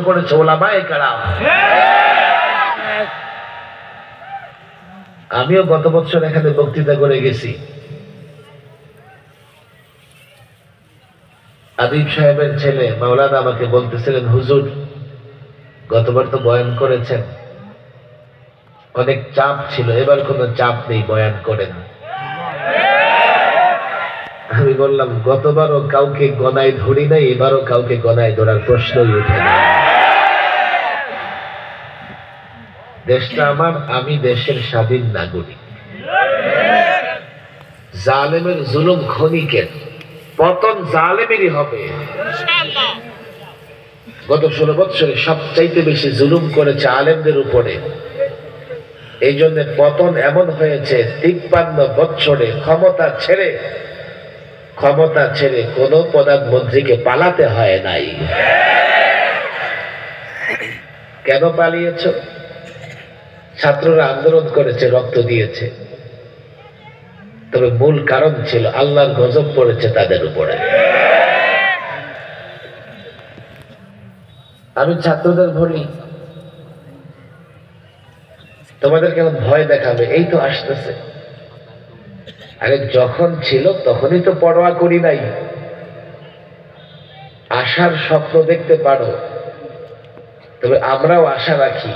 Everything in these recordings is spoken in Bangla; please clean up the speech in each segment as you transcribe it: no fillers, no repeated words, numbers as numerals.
করেছে ওলামায়ে কেরাম। আমিও গত বছর এখানে বক্তৃতা করে গেছি। আদিব সাহেবের ছেলে মাওলানা আমাকে বলতেছিলেন, হুজুর গতবার তো বয়ান করেছেন, অনেক চাপ ছিল, এবার কোনো চাপ নেই, বয়ান করেন। আমি বললাম, গতবারও কাউকে গনায় ধরি নাই, এবারও কাউকে গনায় ধরার প্রশ্নই উঠে না। দেশটা আমার, আমি দেশের স্বাধীন নাগরিক। জালেমের জুলুম ক্ষণিকের, পতন জালেমেরই হবে। গত 16 বছরে সবচাইতে বেশি জুলুম করেছে আলেমদের উপরে। এই জন্য পতন এমন হয়েছে, 53 বছরে ক্ষমতা ছেড়ে কোন প্রধানমন্ত্রীকে পালাতে হয় নাই। কেন পালিয়েছ? ছাত্ররা আন্দোলন করেছে, রক্ত দিয়েছে, তবে মূল কারণ ছিল আল্লাহর গজব পড়েছে তাদের উপরে। আমি ছাত্রদের বলি, তোমাদের কেমন ভয় দেখাবে, এই তো আসতেছে। আরে যখন ছিল তখনই তো পরোয়া করি নাই। আশার স্বপ্ন দেখতে পারো, তবে আমরাও আশা রাখি।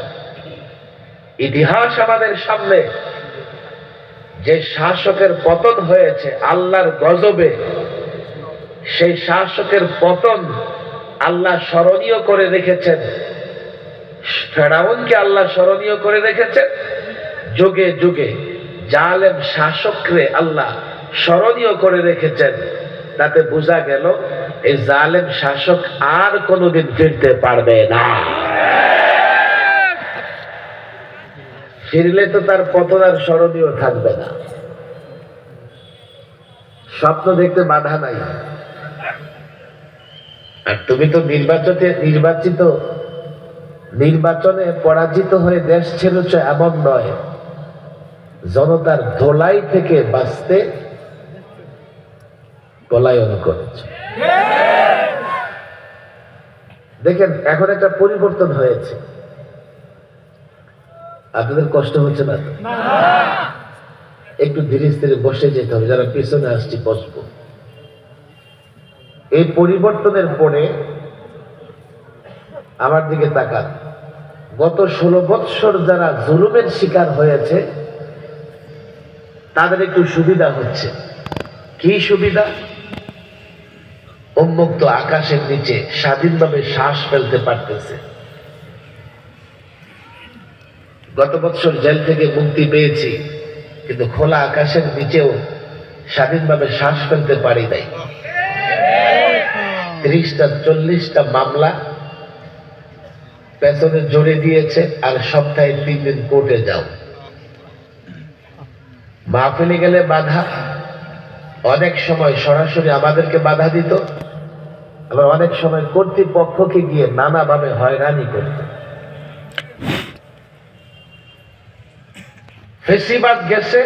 ইতিহাস আমাদের সামনে, যে শাসকের পতন হয়েছে আল্লাহর গজবে, সেই শাসকের পতন আল্লাহ স্মরণীয় করে রেখেছেন। ফেরাউনকে আল্লাহ স্মরণীয় করে রেখেছেন, যুগে যুগে জালেম শাসকরে আল্লাহ স্মরণীয় করে রেখেছেন। তাতে বোঝা গেল এই জালেম শাসক আর কোনোদিন ফিরতে পারবে না। ফিরলে তো তার পতন আর স্মরণীয় থাকবে না। স্বপ্ন দেখতে বাধা নাই। আর তুমি তো নির্বাচনে পরাজিত হয়ে দেশ ছেড়েছ এমন নয়, জনতার ধোলাই থেকে বাঁচতে পলায়ন করেছ। দেখেন এখন একটা পরিবর্তন হয়েছে, আপনাদের কষ্ট হচ্ছে না? একটু ধীরে স্থিরে বসে যেতে হবে, যারা পিছনে আসছি বসবো। এই পরিবর্তনের পরে আমার দিকে তাকান। গত 16 বৎসর যারা জুলুমের শিকার হয়েছে তাদের একটু সুবিধা হচ্ছে। কি সুবিধা? উন্মুক্ত আকাশের নিচে স্বাধীনভাবে শ্বাস ফেলতে পারতেছে। গত বছর জেল থেকে মুক্তি পেয়েছি, কিন্তু খোলা আকাশের নিচেও স্বাধীনভাবে শ্বাস ফেলতে পারি নাই। 30-40টা মামলা পেছনে জড়ে দিয়েছে, আর সপ্তাহে 3 দিন কোর্টে যাও। মাহফিলে গেলে বাধা, অনেক সময় সরাসরি আমাদেরকে বাধা দিত, আবার অনেক সময় কর্তৃপক্ষকে গিয়ে নানাভাবে হয়রানি করত। ফেসিবাদ গেছে,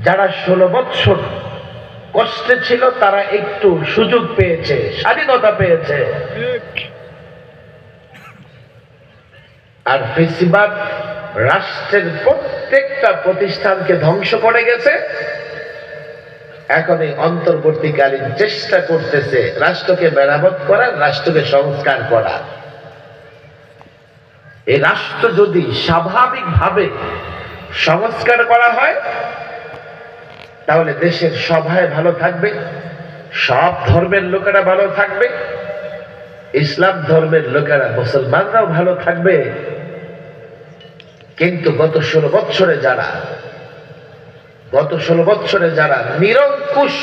যারা 16 বৎসর কষ্টে ছিল তারা একটু সুযোগ পেয়েছে, স্বাধীনতা পেয়েছে। আর ফেসিবাদ রাষ্ট্রের প্রত্যেকটা প্রতিষ্ঠানকে ধ্বংস করে গেছে। এখন এই অন্তর্বর্তীকালীন চেষ্টা করতেছে রাষ্ট্রকে মেরামত করার, রাষ্ট্রকে সংস্কার করা। এই রাষ্ট্র যদি স্বাভাবিকভাবে সংস্কার করা হয়, তাহলে দেশের সবাই ভালো থাকবে, সব ধর্মের লোকেরা ভালো থাকবে, ইসলাম ধর্মের লোকেরা, মুসলমানরাও ভালো থাকবে। কিন্তু গত 16 বৎসরে যারা নিরঙ্কুশ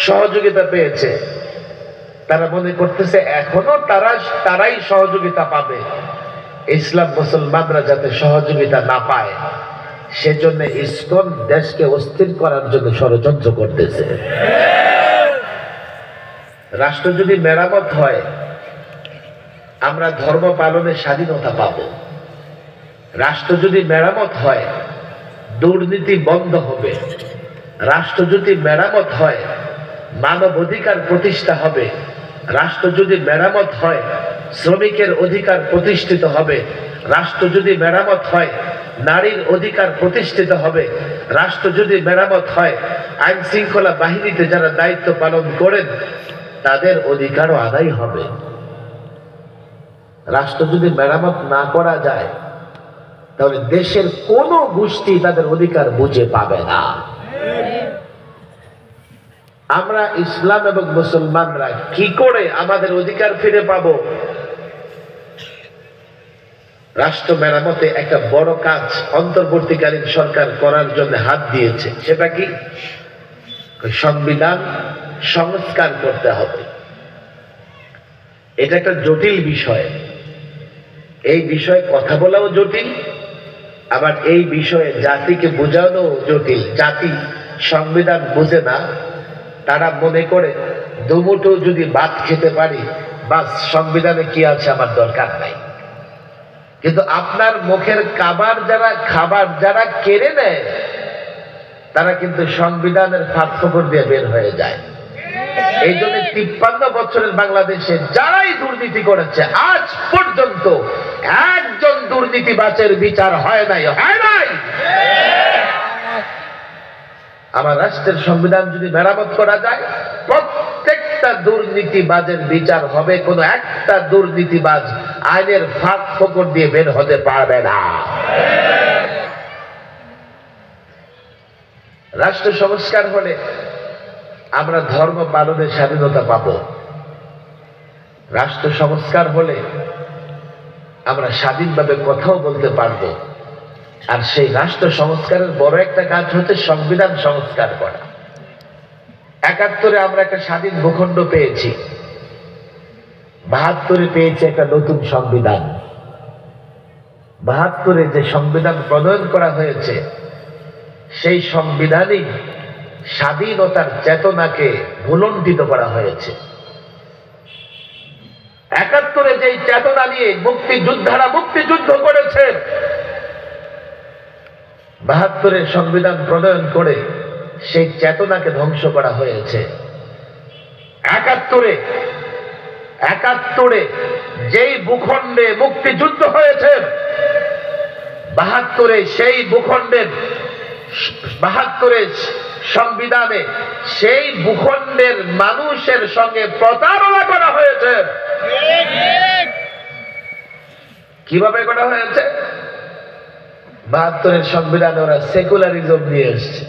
সহযোগিতা পেয়েছে, তারা মনে করতেছে এখনো তারাই সহযোগিতা পাবে। ইসলাম মুসলমানরা যাতে সহযোগিতা না পায়, সেজন্য ইসকন দেশকে অস্থির করার জন্য ষড়যন্ত্র করতেছে। রাষ্ট্র যদি মেরামত হয়, আমরা ধর্ম পালনের স্বাধীনতা পাব। রাষ্ট্র যদি মেরামত হয়, দুর্নীতি বন্ধ হবে। রাষ্ট্র যদি মেরামত হয়, মানব অধিকার প্রতিষ্ঠা হবে। রাষ্ট্র যদি মেরামত হয়, শ্রমিকের অধিকার প্রতিষ্ঠিত হবে। রাষ্ট্র যদি মেরামত হয়, নারীর অধিকার প্রতিষ্ঠিত হবে। রাষ্ট্র যদি মেরামত হয়, আইন শৃঙ্খলা বাহিনীতে যারা দায়িত্ব পালন করেন তাদের অধিকারও আদায় হবে। রাষ্ট্র যদি মেরামত না করা যায় তাহলে দেশের কোন গোষ্ঠী তাদের অধিকার বুঝে পাবে না। আমরা ইসলাম এবং মুসলমানরা কি করে আমাদের অধিকার ফিরে পাবো? রাষ্ট্র মেরামতে একটা বড় কাজ অন্তর্বর্তীকালীন সরকার করার জন্য হাত দিয়েছে। সেটা কি? সংবিধান সংস্কার করতে হবে। এটা একটা জটিল বিষয়। এই বিষয়ে কথা বলাও জটিল, আবার এই বিষয়ে জাতিকে বোঝানো জটিল। জাতি সংবিধান বুঝে না, তারা মনে করে দুমুঠো যদি ভাত খেতে পারি বাস, সংবিধানে কি আছে আমার দরকার নাই। কিন্তু আপনার মুখের খাবার যারা কেড়ে নেয় তারা কিন্তু সংবিধানের ফাঁক ফোকর দিয়ে বের হয়ে যায়। এই জন্য 53 বছরের বাংলাদেশে যারাই দুর্নীতি করেছে আজ পর্যন্ত একজন দুর্নীতিবাজের বিচার হয় নাই। আমার রাষ্ট্রের সংবিধান যদি মেরামত করা যায়, প্রত্যেকটা দুর্নীতিবাজের বিচার হবে। কোন একটা দুর্নীতিবাজ আইনের ফাঁক ফোকর দিয়ে বের হতে পারবে না। রাষ্ট্র সংস্কার হলে আমরা ধর্ম পালনের স্বাধীনতা পাব। রাষ্ট্র সংস্কার হলে আমরা স্বাধীনভাবে কথাও বলতে পারবো। আর সেই রাষ্ট্র সংস্কারের বড় একটা কাজ হচ্ছে সংবিধান সংস্কার করা। 71-এ আমরা একটা স্বাধীন ভূখণ্ড পেয়েছি, 72-এ পেয়েছি একটা নতুন সংবিধান। 72-এ যে সংবিধান প্রণয়ন করা হয়েছে সেই সংবিধানই স্বাধীনতার চেতনাকে ভুলণ্ঠিত করা হয়েছে। 71-এ যেই চেতনা নিয়ে মুক্তিযোদ্ধারা মুক্তিযুদ্ধ করেছে, 72-এ সংবিধান প্রণয়ন করে সেই চেতনাকে ধ্বংস করা হয়েছে। 71-এ যেই ভূখণ্ডে মুক্তিযুদ্ধ হয়েছে, 72-এ সেই ভূখণ্ডের 72-এর সংবিধানে সেই ভূখণ্ডের মানুষের সঙ্গে প্রতারণা করা হয়েছে। কিভাবে করা হয়েছে? 72-এর সংবিধানে ওরা সেকুলারিজম নিয়ে এসছে।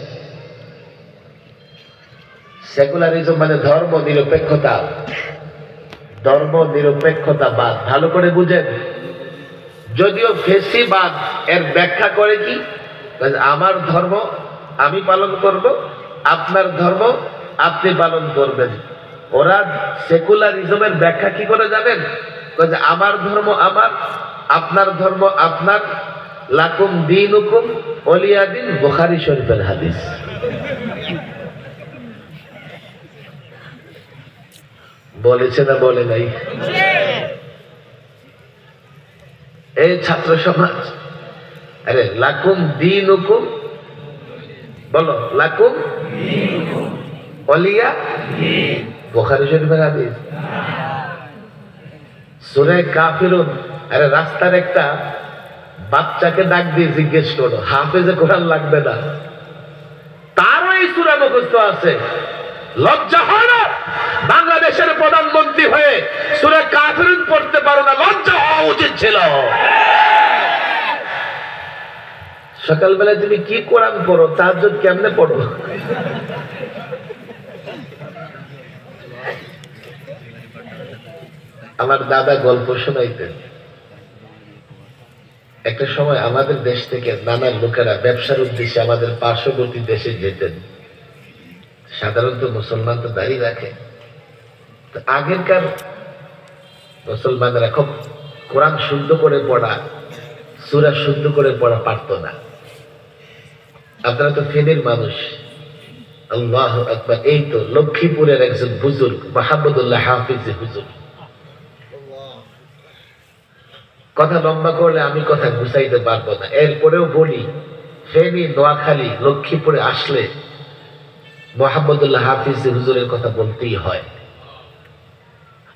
সেকুলারিজম মানে ধর্ম নিরপেক্ষতা। ধর্ম নিরপেক্ষতাবাদ ভালো করে বুঝেন। যদিও ফেসিবাদ এর ব্যাখ্যা করে কি, আমার ধর্ম আমি পালন করব, আপনার ধর্ম আপনি পালন করবেন। ওরা সেকুলারিজমের ব্যাখ্যা কি করে জানেন? আমার ধর্ম আমার, আপনার ধর্ম আপনার, লাকুম দীনুকুম ওলিয়া দিন, বুখারী শরীফের হাদিস। বলেছে না বলে নাই? এই ছাত্র সমাজ, আরে লাকুম দীনুকুম বলো, লাকুম ওলিয়া, বুখারী শরীফের হাদিস। সূরা কাফিরুন, আরে রাস্তার একটা বাচ্চাকে ডাক দিয়ে জিজ্ঞেস করো, হাফেজে কোরআন লাগবে না, তারও এই সূরা মুখস্থ আছে। লজ্জা হয় না? বাংলাদেশের প্রধানমন্ত্রী হয়ে সূরা কাফিরুন পড়তে পারো না, লজ্জা হওয়া উচিত ছিল। সকালবেলা তুমি কি কোরআন পড়ো, তাহাজ্জুদ কেমনে পড়ো? আমার দাদা গল্প শোনাইতেন। একটা সময় আমাদের দেশ থেকে নানা লোকেরা ব্যবসার উদ্দেশ্যে আমাদের পার্শ্ববর্তী দেশে যেতেন। সাধারণত মুসলমান তো দাঁড়িয়ে রাখে, আগেরকার মুসলমানরা খুব কোরআন শুদ্ধ করে পড়া, সূরা শুদ্ধ করে পড়া পারত না। আপনারা তো ফেনীর মানুষ, আল্লাহু আকবার। এই তো লক্ষ্মীপুরের একজন বুজুর্গ মাহমুদুল্লাহ হাফিজ হুজুর। কথা লম্বা করলে আমি কথা গুছাইতে পারবো না, এরপরেও বলি, ফেনী, নোয়াখালী, লক্ষ্মীপুরে আসলে মোহাম্মদুল্লাহ হাফিজ হুজুরের কথা বলতেই হয়।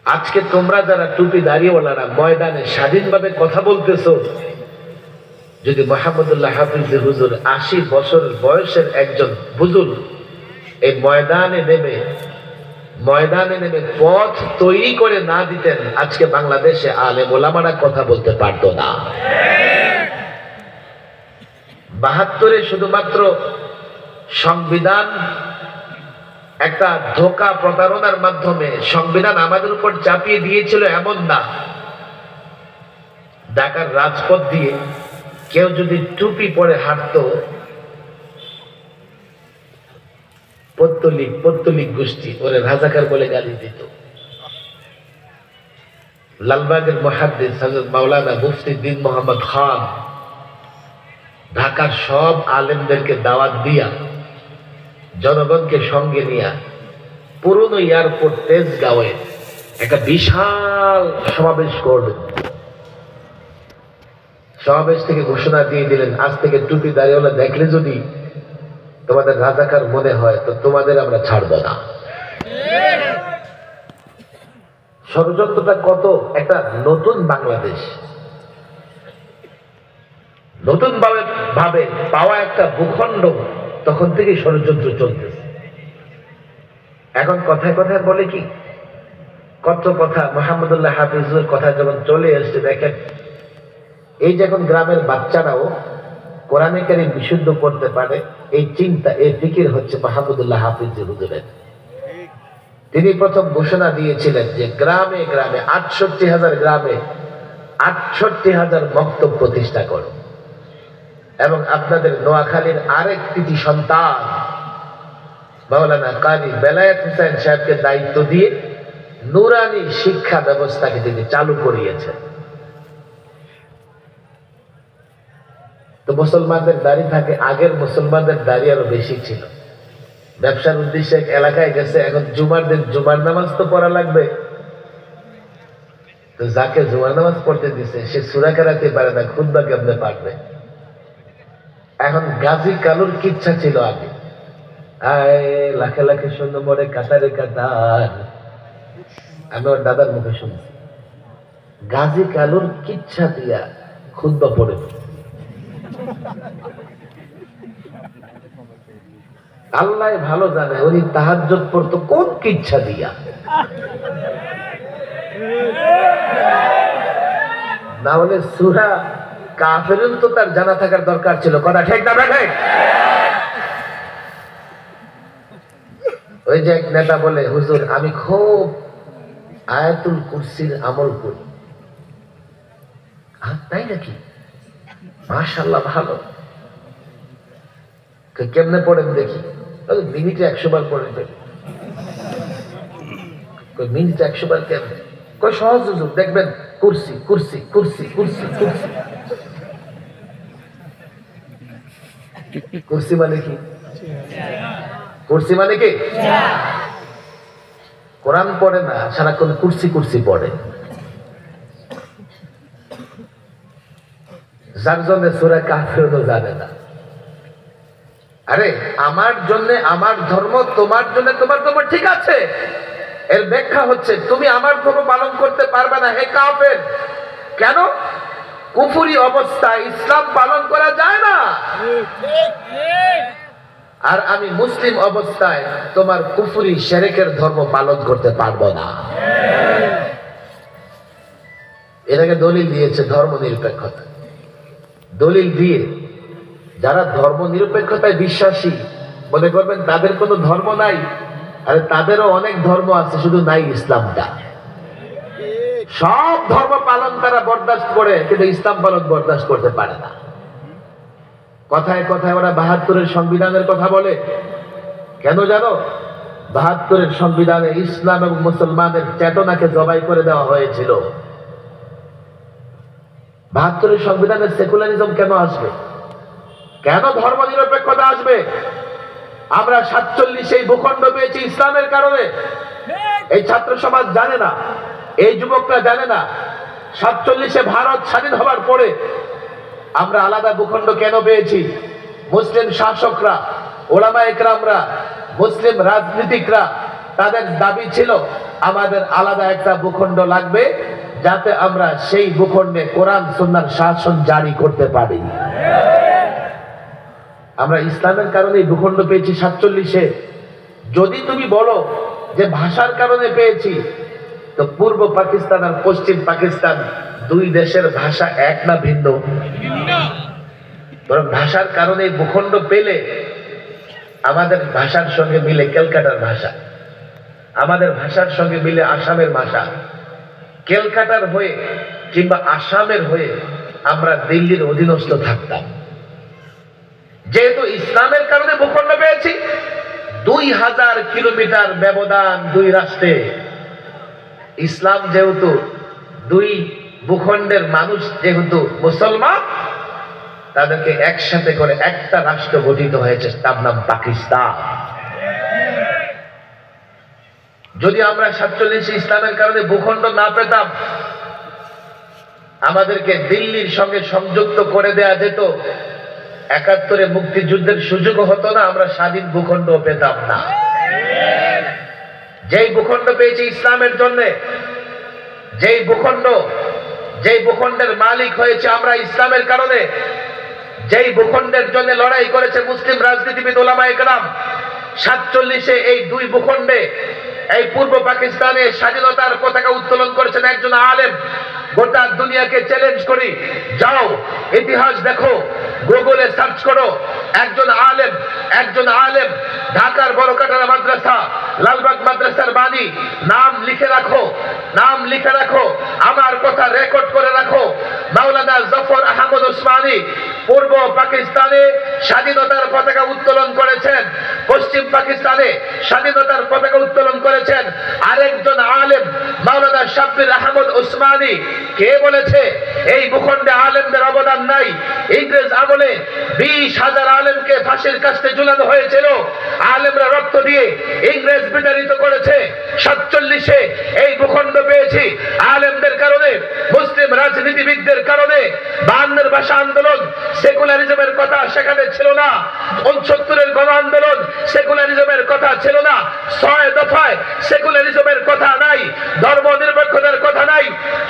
আজকে তোমরা যারা টুপি দাঁড়িয়েওয়ালারা ময়দানে স্বাধীনভাবে কথা বলতেছো, যদি মুহাম্মদুল্লাহ হাফিজ হুজুর ৮০ বছর বয়সের একজন বুজুর্গ এই ময়দানে নেমে পথ তৈরি করে না দিতেন, আজকে বাংলাদেশে আলেম ওলামারা কথা বলতে পারতো না। ৭২-এ শুধুমাত্র সংবিধান একটা ধোঁকা প্রতারণার মাধ্যমে সংবিধান আমাদের উপর চাপিয়ে দিয়েছিল এমন না। ঢাকার রাজপথ দিয়ে কেউ যদি টুপি পরে হাঁটতো, পত্তলিক গোষ্ঠী ওরে রাজাকার বলে গালি দিত। লালবাগের মুহাদ্দিস হযরত মাওলানা মুফতি দ্বীন মোহাম্মদ খান ঢাকার সব আলেমদেরকে দাওয়াত দিয়া জনগণকে সঙ্গে নিয়া পুরনো এয়ারপোর্ট তেজগাঁওয়ে একটা বিশাল সমাবেশ করবেন। সমাবেশ থেকে ঘোষণা দিয়ে দিলেন, আজ থেকে টুপি দাঁড়িয়েওয়ালা দেখলে যদি তোমাদের রাজাকার মনে হয় তো তোমাদের আমরা ছাড়ব না। ষড়যন্ত্রটা কত! একটা নতুন বাংলাদেশ, নতুন ভাবে পাওয়া একটা ভূখণ্ড, তখন থেকে ষড়যন্ত্র চলতেছে। এখন কথায় কথায় বলে কি, কত কথা মুহাম্মদুল্লাহ হাফিজের কথা যখন চলে এসছে, দেখেন এই যে এখন গ্রামের বাচ্চারাও কোরআনে কারীম বিশুদ্ধ পড়তে পারে, এই চিন্তা, এই ফিকির হচ্ছে মুহাম্মদুল্লাহ হাফিজ হুজুরের। তিনি প্রথম ঘোষণা দিয়েছিলেন যে গ্রামে গ্রামে ৬৮,০০০ গ্রামে ৬৮,০০০ মক্তব প্রতিষ্ঠা করো, এবং আপনাদের নোয়াখালীর আরেক কৃতি সন্তান মাওলানা কারি বেলায়েত হোসেন সাহেবকে দায়িত্ব দিয়ে নুরানি শিক্ষা ব্যবস্থাকে তিনি চালু করিয়েছেন। তো মুসলমানদের দাড়ি থাকে, আগের মুসলমানদের দাড়ি আরো বেশি ছিল। ব্যবসার উদ্দেশ্যে এক এলাকায় গেছে, এখন জুমার দিন জুমার নামাজ তো পড়া লাগবে, তো যাকে জুমার নামাজ পড়তে দিছে সে সূরা কেরাতে পারে না, খুতবা কেমনে পারবে? এখন গাজী কালুর কিচ্ছা ছিল আগে, লাখে লাখে শূন্য মরে কাতারে কাতার, আমি ওর দাদার মুখে শুনছি, গাজী কালুর কিচ্ছা দিয়া খুতবা পড়ে। আল্লাহ ভালো জানে উনি তাহাজ্জুদ পড়তো কোন কিচ্ছা দিয়া, না হলে সূরা কাফিরুন তো তার জানা থাকার দরকার ছিল। কথা ঠিক না ঠিক? ওই যে এক নেতা বলে, হুজুর আমি খুব আয়াতুল কুরসির আমল করি। তাই নাকি? মাশাআল্লাহ, ভালো। কেমনে পড়েন দেখি? মিনিটে ১০০ বার পড়ে ফেলি। মিনিটে ১০০ বার কেমনে? কই সহজ হুজুর, দেখবেন কুরসি কুরসি কুরসি কুরসি কুরসি। কুরসি মানে কি? কুরসি মানে কি? কোরআন পড়ে না, সারাক্ষণ কুরসি কুরসি পড়ে। যার জন্য সূরা কাফিরুনও জানে না। আরে আমার জন্য আমার ধর্ম, তোমার জন্য তোমার ধর্ম, ঠিক আছে। এর ব্যাখ্যা হচ্ছে তুমি আমার ধর্ম পালন করতে পারবে না, হে কাফের। কেন? কুফরি অবস্থায় ইসলাম পালন করা যায় না, আর আমি মুসলিম অবস্থায় তোমার কুফরি শিরকের ধর্ম পালন করতে পারবো না। এটাকে দলিল দিয়েছে ধর্ম নিরপেক্ষতা। দলিল দিয়ে যারা ধর্ম নিরপেক্ষতায় বিশ্বাসী মনে করবেন তাদের কোনো ধর্ম নাই, আরে তাদেরও অনেক ধর্ম আছে, শুধু নাই ইসলামটা। সব ধর্ম পালন তারা বরদাস্ত করে, কিন্তু ইসলাম পালন বরদাস্ত করতে পারে না। কথায় কথায় ওরা ৭২-এর সংবিধানের কথা বলে। কেন জানো? ৭২-এর সংবিধানে ইসলাম এবং মুসলমানের চেতনাকে জবাই করে দেওয়া হয়েছিল। ৭২-এর সংবিধানে সেকুলারিজম কেন আসবে? কেন ধর্ম নিরপেক্ষতা আসবে? আমরা ৪৭ এই ভূখণ্ড পেয়েছি ইসলামের কারণে। এই ছাত্র সমাজ জানে না, এই যুবকরা জানে না, ৪৭-এ ভারত স্বাধীন হবার পরে আমরা আলাদা ভূখণ্ড কেন পেয়েছি। মুসলিম শাসকরা, ওলামা একরামরা, মুসলিম রাজনীতিকরা, তাদের দাবি ছিল আমাদের আলাদা একটা ভূখণ্ড লাগবে, যাতে আমরা সেই ভূখণ্ডে কোরআন সুন্নাহর শাসন জারি করতে পারি। আমরা ইসলামের কারণে ভূখণ্ড পেয়েছি 47-এ। যদি তুমি বলো যে ভাষার কারণে পেয়েছি, তো পূর্ব পাকিস্তান আর পশ্চিম পাকিস্তান দুই দেশের ভাষা এক না ভিন্ন? বরং ভাষার কারণে ভূখণ্ড পেলে আমাদের ভাষার সঙ্গে মিলে ক্যালকাটার ভাষা, আমাদের ভাষার সঙ্গে মিলে আসামের ভাষা। ক্যালকাটার হয়ে কিংবা আসামের হয়ে আমরা দিল্লির অধীনস্থ থাকতাম। যেহেতু ইসলামের কারণে ভূখণ্ড পেয়েছি, 2000 কিলোমিটার ব্যবধান দুই রাষ্ট্রে। ইসলাম যেহেতু, দুই ভূখণ্ডের মানুষ যেহেতু মুসলমান, তাদেরকে একসাথে করে একটা রাষ্ট্র গঠিত হয়েছে, তার নাম পাকিস্তান। যদি আমরা 47-এ ইসলামের কারণে ভূখণ্ড না পেতাম, আমাদেরকে দিল্লির সঙ্গে সংযুক্ত করে দেয়া যেত, 71-এ মুক্তিযুদ্ধের সুযোগ হতো না, আমরা স্বাধীন ভূখণ্ড পেতাম না। যেই ভূখণ্ড পেয়েছি ইসলামের জন্য, যেই ভূখণ্ডের মালিক হয়েছে আমরা ইসলামের কারণে, যেই ভূখণ্ডের জন্য লড়াই করেছে মুসলিম রাজনীতিবিদ ওলামায়ে কেরাম, 47-এ এই দুই ভূখণ্ডে, এই পূর্ব পাকিস্তানে স্বাধীনতার পতাকা উত্তোলন করেছেন একজন আলেম। গোটা দুনিয়াকে চ্যালেঞ্জ করি, যাও ইতিহাস দেখো, গুগলে সার্চ করো, একজন আলেম ঢাকার বড়কাটারা মাদ্রাসা, লালবাগ মাদ্রাসার বাণী, নাম লিখে রাখো, আমার কথা রেকর্ড করে রাখো। মাওলানা জফর আহমদ উসমানী পূর্ব পাকিস্তানে স্বাধীনতার পতাকা উত্তোলন করেছেন, পশ্চিম পাকিস্তানে স্বাধীনতার পতাকা উত্তোলন করেছেন আরেকজন আলেম মাওলানা শাব্বির আহমদ উসমানী। কে বলেছে এই ভূখণ্ডে আলেমদের অবদান নাই? ইংরেজ আমলে 20,000 আলেমকে ফাঁসির কাস্তে ঝুলানো হয়েছিল, আলেমরা রক্ত দিয়ে ইংরেজ বিতাড়িত করেছে। 47-এ এই ভূখণ্ড পেয়েছি আলেমদের কারণে, মুসলিম রাজনীতিবিদদের কারণে। 52-এর ভাষা আন্দোলন, সেকুলারিজমের কথা সেখানে ছিল না। 69-এর গণ আন্দোলন, সেকুলারিজমের কথা ছিল না। 6 দফায় সেকুলারিজমের কথা নাই, ধর্ম নিরপেক্ষতার কথা নাই।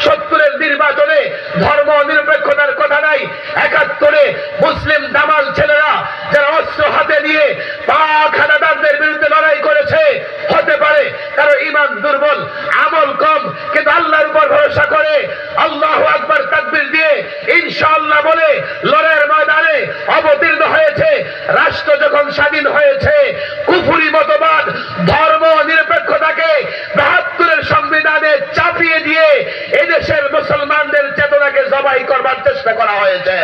70-এর নির্বাচনে ধর্ম নিরপেক্ষতার কথা নাই। 71-এ মুসলিম দামাল ছেলেরা যারা অস্ত্র হাতে নিয়ে পাক হানাদারদের বিরুদ্ধে লড়াই করেছে, হতে পারে কারো ঈমান দুর্বল, আমল কম, কিন্তু আল্লাহর উপর ভরসা করে আল্লাহু আকবার তাকবীর দিয়ে ইনশাআল্লাহ বলে লড়াইয়ের ময়দানে অবতীর্ণ হয়েছে। রাষ্ট্র যখন স্বাধীন হয়েছে, কুফরি মতবাদ, ধর্ম নিরপেক্ষতাকে 72-এর সংবিধানে চাপিয়ে দিয়ে এদেশের মুসলমানদের চেতনাকে জবাই করবার চেষ্টা করা হয়েছে।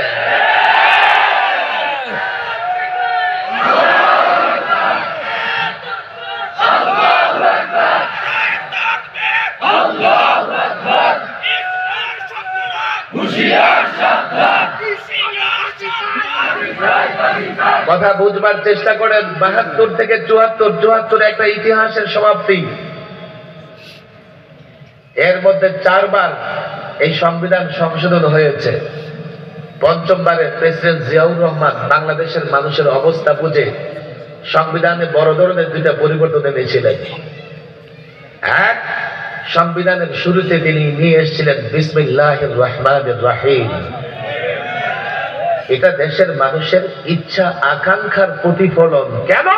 কথা বুঝবার চেষ্টা করেন। 72 থেকে 74 একটা ইতিহাসের সমাপ্তি। এর মধ্যে 4 বার এই সংবিধান সংশোধন হয়েছে। 5ম বারে প্রেসিডেন্ট জিয়াউর রহমান বাংলাদেশের মানুষের অবস্থা বুঝে সংবিধানে বড় ধরনের 2টা পরিবর্তন এনেছিলেন। এক, সংবিধানের শুরুতে তিনি নিয়ে এসেছিলেন বিসমিল্লাহির রহমানির রহিম। এটা দেশের মানুষের ইচ্ছা আকাঙ্ক্ষার প্রতিফলন। কেন?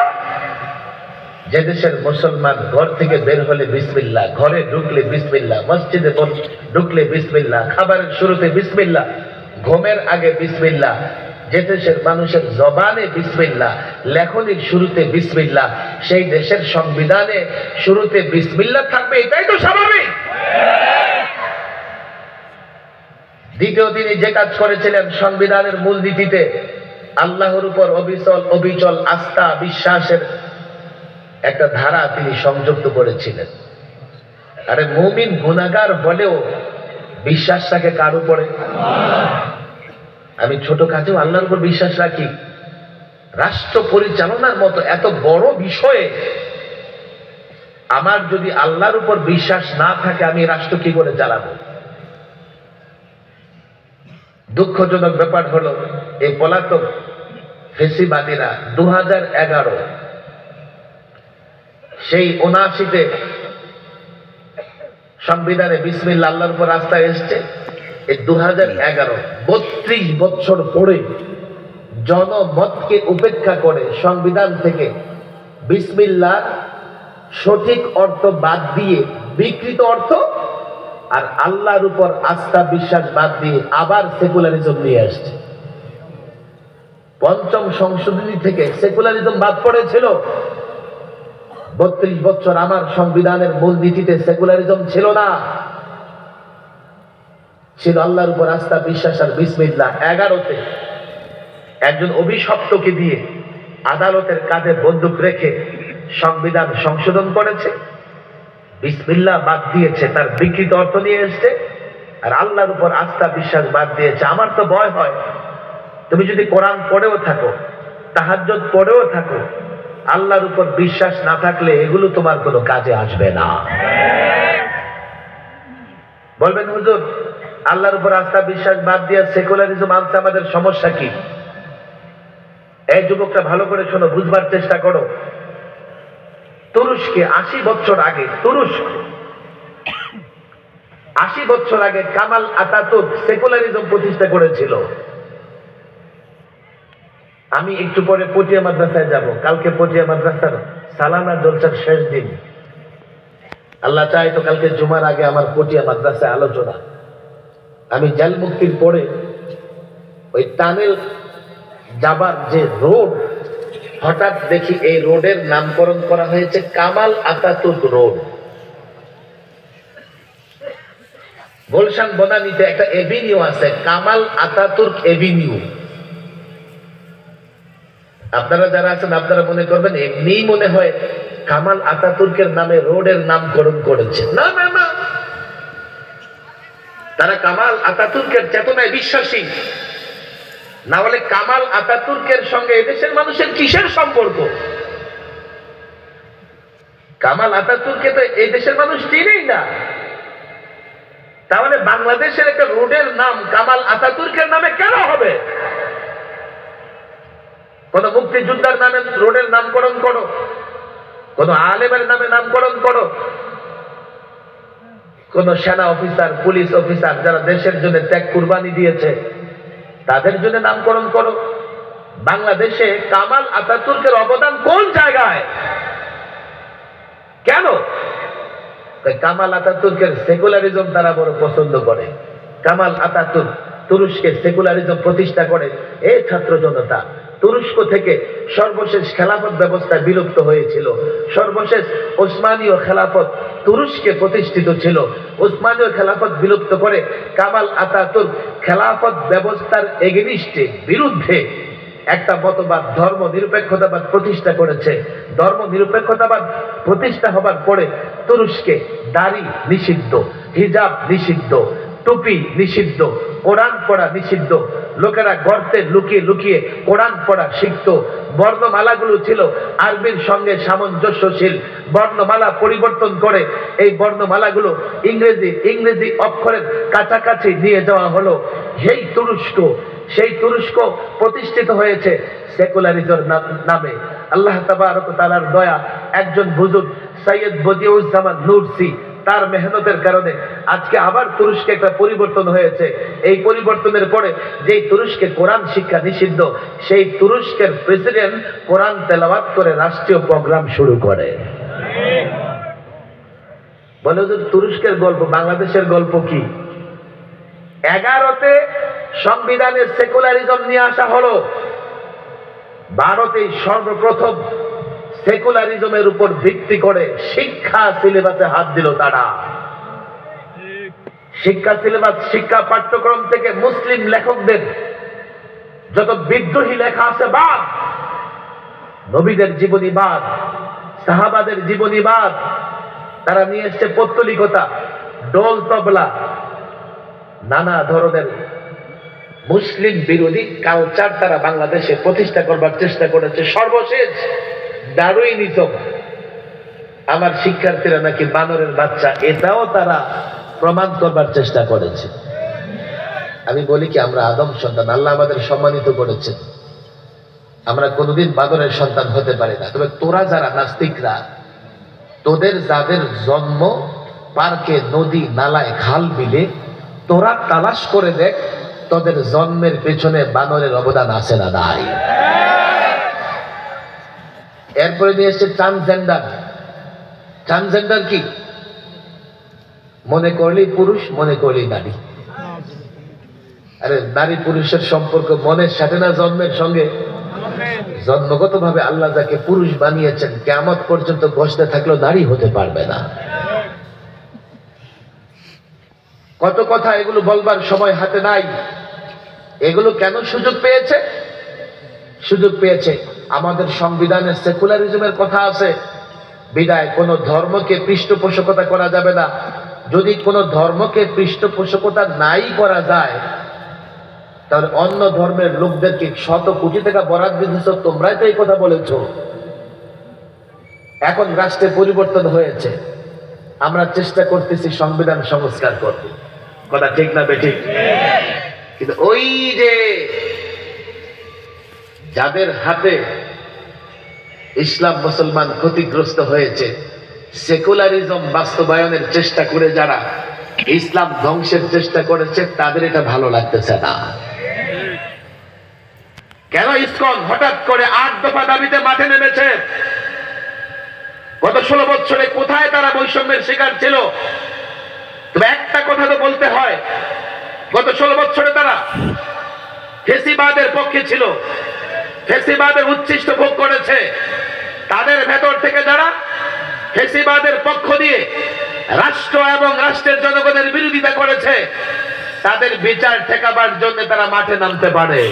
যে দেশের মুসলমান ঘর থেকে বের হলে বিসমিল্লাহ, ঘরে ঢুকলে বিসমিল্লাহ, মসজিদে ঢুকলে বিসমিল্লাহ, খাবারের শুরুতে বিসমিল্লাহ, ঘুমের আগে বিসমিল্লাহ, যে দেশের মানুষের জবানে বিসমিল্লাহ, লেখনির শুরুতে বিসমিল্লাহ, সেই দেশের সংবিধানে শুরুতে বিসমিল্লাহ থাকবে, এটাই তো স্বাভাবিক। দ্বিতীয় তিনি যে কাজ করেছিলেন, সংবিধানের মূলনীতিতে আল্লাহর উপর অবিচল আস্থা বিশ্বাসের একটা ধারা তিনি সংযুক্ত করেছিলেন। আরে মুমিন গুনাহগার হলেও বিশ্বাস রাখে কার উপরে? আমি ছোট কাজেও আল্লাহর উপর বিশ্বাস রাখি। রাষ্ট্র পরিচালনার মতো এত বড় বিষয়ে আমার যদি আল্লাহর উপর বিশ্বাস না থাকে, আমি রাষ্ট্র কি করে চালাবো? দুঃখজনক ব্যাপার হলো, এই পলাতক ফেসিবাদীরা 2011 সেই 79-তে সংবিধানে বিসমিল্লাহ আল্লাহর উপর আস্থা এসছে এই 2011 32 বছর পরে জনমতকে উপেক্ষা করে সংবিধান থেকে বিসমিল্লাহ সঠিক অর্থ বাদ দিয়ে বিকৃত অর্থ আর আল্লাহর উপর আস্থা বিশ্বাস বাদ দিয়ে আবার সেকুলারিজম নিয়ে আসছে। পঞ্চম সংশোধনী থেকে সেকুলারিজম বাদ পড়েছিল। 32 বছর আমার সংবিধানের মূল নীতিতে সেকুলারিজম ছিল না, ছিল আল্লাহর উপর আস্থা বিশ্বাস আর বিসমিল্লাহ। 11তে একজন অভিশপ্তকে দিয়ে আদালতের কাঁধে বন্দুক রেখে সংবিধান সংশোধন করেছে, বিসমিল্লাহ বাদ দিয়েছে, তার বিকৃত অর্থ নিয়ে এসছে, আর আল্লাহর উপর আস্থা বিশ্বাস বাদ দিয়েছে। আমার তো ভয় হয়, তুমি যদি কোরআন পড়েও থাকো, তাহাজ্জুদ পড়েও থাকো, আল্লাহর উপর বিশ্বাস না থাকলে এগুলো তোমার কোনো কাজে আসবে না। বলবেন হুজুর আল্লাহর উপর আস্থা বিশ্বাস বাদ দিয়ে সেকুলারিজম আনছে, আমাদের সমস্যা কি? এই যুবকটা ভালো করে শোনো, বুঝবার চেষ্টা করো। তুরস্কে 80 বছর আগে, 80 বছর আগে কামাল আতাতুর্ক সেকুলারিজম প্রতিষ্ঠা করেছিল। আমি একটু পরে পটিয়া মাদ্রাসায় যাব, কালকে পটিয়া মাদ্রাসার সালানা জলসার শেষ দিন। আল্লাহ চায় তো কালকে জুমার আগে আমার পটিয়া মাদ্রাসায় আলোচনা। আমি জেল মুক্তির পরে ওই টানেল যাবার যে রোড, হঠাৎ দেখি এই রোডের নামকরণ করা হয়েছে কামাল আতাতুর্ক রোড। গুলশান বনানীতে একটা এভিনিউ আছে, কামাল আতাতুর্ক এভিনিউ। আপনারা যারা আছেন আপনারা মনে করবেন এমনি মনে হয় কামাল আতাতুর্কের নামে রোডের নামকরণ করেছে। না না না, তারা কামাল আতাতুর্কের চেতনায় বিশ্বাসী। না হলে কামাল আতাতুর্কের সঙ্গে এদেশের মানুষের কিসের সম্পর্ক? কামাল আতাতুর্কে তো এই দেশের মানুষ চিনেই না। তাহলে বাংলাদেশের একটা রোডের নাম কামাল আতাতুর্কের নামে কেন হবে? কোন মুক্তিযোদ্ধার নামে রোডের নামকরণ করো, কোন আলেমের নামে নামকরণ করো, কোন সেনা অফিসার, পুলিশ অফিসার যারা দেশের জন্য ত্যাগ কুরবানি দিয়েছে তাদের জন্য নামকরণ করো। বাংলাদেশে কামাল আতাতুর্কের অবদান কোন জায়গায়? কেন? কামাল আতাতুর্কের সেকুলারিজম তারা বড় পছন্দ করে। কামাল আতাতুর্ক তুরস্কে সেকুলারিজম প্রতিষ্ঠা করে। এই ছাত্র জনতা, তুরস্ক থেকে সর্বশেষ খেলাফত ব্যবস্থা বিলুপ্ত হয়েছিল। সর্বশেষ ওসমানীয় খেলাফত তুরস্কে প্রতিষ্ঠিত ছিল। ওসমানীয় খেলাফত বিলুপ্ত করে কামাল আতাতুর্ক খেলাফত ব্যবস্থার এগেনিস্টে, বিরুদ্ধে একটা মতবাদ ধর্ম নিরপেক্ষতাবাদ প্রতিষ্ঠা করেছে। ধর্ম নিরপেক্ষতাবাদ প্রতিষ্ঠা হবার পরে তুরস্কে দাড়ি নিষিদ্ধ, হিজাব নিষিদ্ধ, টুপি নিষিদ্ধ, কোরআন পড়া নিষিদ্ধ। লোকেরা গর্তে লুকিয়ে লুকিয়ে কোরআন পড়া শিখত। বর্ণমালাগুলো ছিল আরবির সঙ্গে সামঞ্জস্যশীল। বর্ণমালা পরিবর্তন করে এই বর্ণমালাগুলো ইংরেজি অক্ষরের কাছাকাছি নিয়ে যাওয়া হলো। সেই তুরস্ক প্রতিষ্ঠিত হয়েছে সেকুলারিজম নামে। আল্লাহ তাবারক ওয়া তাআলার দয়া, একজন বুজুর্গ সৈয়দ বদিউজ্জামান নুরসি, তার মেহনতের কারণে আজকে আবার তুরস্কে একটা পরিবর্তন হয়েছে। এই পরিবর্তনের পরে যেই তুরস্কে কোরআন শিক্ষা নিষিদ্ধ, সেই তুরস্কের প্রেসিডেন্ট কোরআন তেলাওয়াত করে রাষ্ট্রীয় প্রোগ্রাম শুরু করে। বলে যে তুরস্কের গল্প, বাংলাদেশের গল্প কি? 11তে সংবিধানে সেকুলারিজম নিয়ে আসা হলো। ভারতে সর্বপ্রথম সেকুলারিজমের উপর ভিত্তি করে শিক্ষা সিলেবাসে হাত দিল তারা। শিক্ষা সিলেবাস, শিক্ষা পাঠ্যক্রম থেকে মুসলিম লেখকদের যত বিদ্রোহী লেখা আছে বাদ, নবীদের জীবনীবাদ, সাহাবাদের জীবনীবাদ, তারা নিয়ে এসছে পৌত্তলিকতা, ডোল তবলা, নানা ধরনের মুসলিম বিরোধী কালচার তারা বাংলাদেশে প্রতিষ্ঠা করবার চেষ্টা করেছে। সর্বশেষ ডারউইনিজম, আমার শিক্ষার্থীরা নাকি বানরের বাচ্চা, এটাও তারা প্রমাণ করবার চেষ্টা করেছে। আমি বলি কি, আমরা আদম সন্তান, আল্লাহ আমাদের সম্মানিত করেছেন, আমরা কোনোদিন বানরের সন্তান হতে পারি না। তবে তোরা যারা নাস্তিকরা, তোদের যাদের জন্ম পার্কে, নদী, নালায়, খাল, বিলে তোরা তালাশ করে দেখ তোদের জন্মের পেছনে বানরের অবদান আছে না নাই। এরপরে নিয়ে এসছে ট্রান্সজেন্ডার। ট্রান্সজেন্ডার কি? মনে করলেই পুরুষ, মনে করলেই নারী। আরে নারী পুরুষের সম্পর্ক মনের সাথে না জন্মের সঙ্গে? জন্মগত ভাবে আল্লাহ যাকে পুরুষ বানিয়েছেন কিয়ামত পর্যন্ত বসতে থাকলেও নারী হতে পারবে না। কত কথা, এগুলো বলবার সময় হাতে নাই। এগুলো কেন সুযোগ পেয়েছে? সুযোগ পেয়েছে আমাদের সংবিধানে সেকুলারিজমের কথা আছে, বিদায় কোন ধর্মকে পৃষ্ঠপোষকতা করা যাবে না। যদি কোন ধর্মকে পৃষ্ঠপোষকতা নাই করা যায় তাহলে অন্য ধর্মের লোকদেরকে শত কোটি টাকা বরাদ্দ দিয়েছ, তোমরাই তো এই কথা বলেছ। এখন রাষ্ট্রে পরিবর্তন হয়েছে, আমরা চেষ্টা করতেছি সংবিধান সংস্কার করতে, কথা ঠিক না বেঠিক? কিন্তু ওই যে যাদের হাতে ইসলাম মুসলমান ক্ষতিগ্রস্ত হয়েছে, সেকুলারিজম বাস্তবায়নের চেষ্টা করে যারা ইসলাম ধ্বংসের চেষ্টা করেছে, তাদের এটা ভালো লাগতেছে না। কেন ইসকন হঠাৎ করে 8 দফা দাবিতে মাঠে নেমেছে? গত 16 বছরে কোথায় তারা বৈষম্যের শিকার ছিল? তবে একটা কথা তো বলতে হয়, গত 16 বছরে তারা ফেসিবাদের পক্ষে ছিল, ফেসিবাদের উচ্ছিষ্ট ভোগ করেছে। তাদের ভেতর থেকে যারা ফেসিবাদের পক্ষ দিয়ে রাষ্ট্র এবং রাষ্ট্রের জনগণের বিরোধিতা করেছে, তাদের বিচার ঠেকাবার জন্য তারা মাঠে নামতে পারে।